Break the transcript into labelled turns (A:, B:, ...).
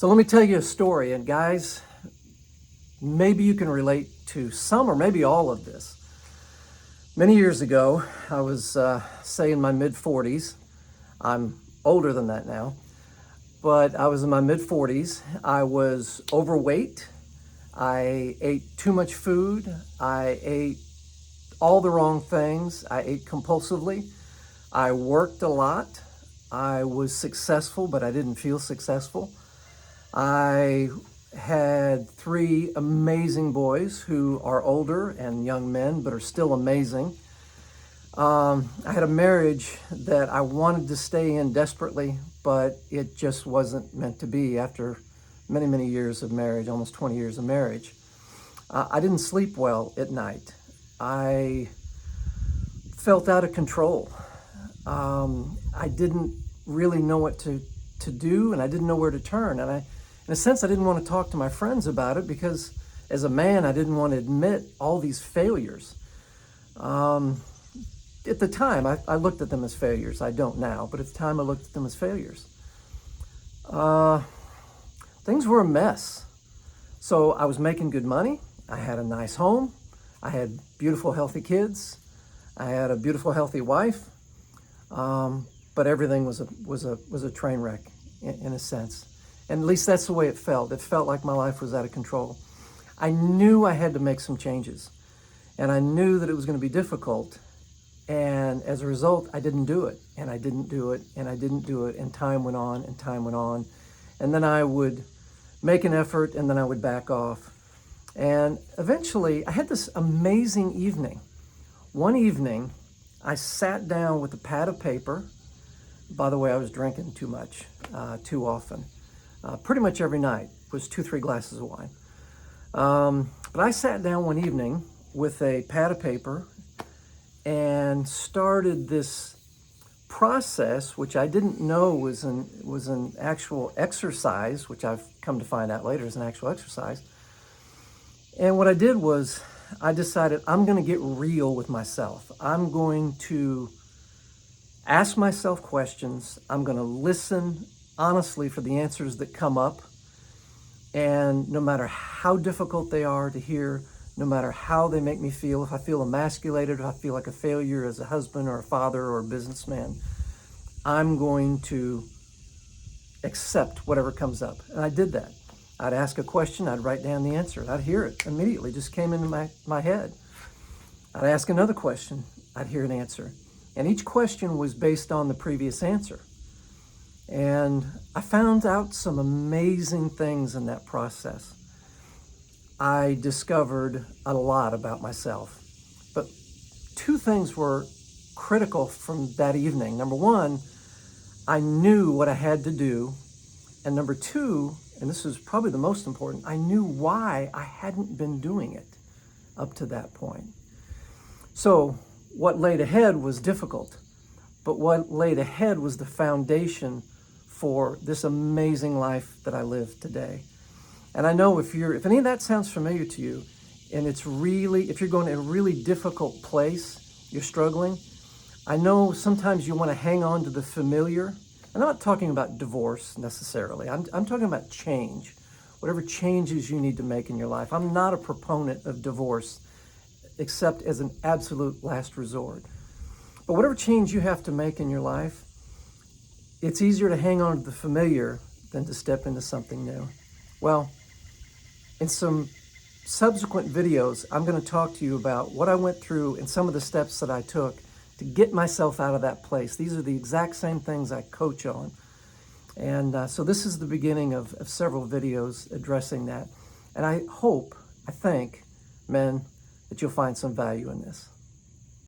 A: So let me tell you a story, and guys, maybe you can relate to some or maybe all of this. Many years ago, I was, say, in my mid-40s. I'm older than that now, but I was in my mid-40s. I was overweight. I ate too much food. I ate all the wrong things. I ate compulsively. I worked a lot. I was successful, but I didn't feel successful. I had 3 amazing boys who are older and young men, but are still amazing. I had a marriage that I wanted to stay in desperately, but it just wasn't meant to be after many, many years of marriage, almost 20 years of marriage. I didn't sleep well at night. I felt out of control. I didn't really know what to do, and I didn't know where to turn. And in a sense, I didn't want to talk to my friends about it because as a man, I didn't want to admit all these failures. At the time, I looked at them as failures. I don't now, but at the time I looked at them as failures. Things were a mess. So I was making good money. I had a nice home. I had beautiful, healthy kids. I had a beautiful, healthy wife. But everything was a train wreck in a sense. And at least that's the way it felt. It felt like my life was out of control. I knew I had to make some changes, and I knew that it was going to be difficult. And as a result, I didn't do it, and I didn't do it, and I didn't do it, and time went on, and time went on. And then I would make an effort, and then I would back off. And eventually, I had this amazing evening. One evening, I sat down with a pad of paper. By the way, I was drinking too much, too often. Pretty much every night was 2-3 glasses of wine. But I sat down one evening with a pad of paper and started this process, which I didn't know was an actual exercise, which I've come to find out later is an actual exercise. And what I did was I decided I'm going to get real with myself. I'm going to ask myself questions. I'm going to listen honestly for the answers that come up. And no matter how difficult they are to hear, no matter how they make me feel, if I feel emasculated, if I feel like a failure as a husband or a father or a businessman, I'm going to accept whatever comes up. And I did that. I'd ask a question, I'd write down the answer. I'd hear it immediately, just came into my head. I'd ask another question, I'd hear an answer. And each question was based on the previous answer. And I found out some amazing things in that process. I discovered a lot about myself. But 2 things were critical from that evening. Number 1, I knew what I had to do. And number 2, and this is probably the most important, I knew why I hadn't been doing it up to that point. So what laid ahead was difficult, but what laid ahead was the foundation for this amazing life that I live today. And I know if any of that sounds familiar to you, and if you're going to a really difficult place, you're struggling, I know sometimes you want to hang on to the familiar. I'm not talking about divorce necessarily. I'm talking about change, whatever changes you need to make in your life. I'm not a proponent of divorce, except as an absolute last resort. But whatever change you have to make in your life, it's easier to hang on to the familiar than to step into something new. Well, in some subsequent videos, I'm going to talk to you about what I went through and some of the steps that I took to get myself out of that place. These are the exact same things I coach on. And so this is the beginning of several videos addressing that. And I think, men, that you'll find some value in this.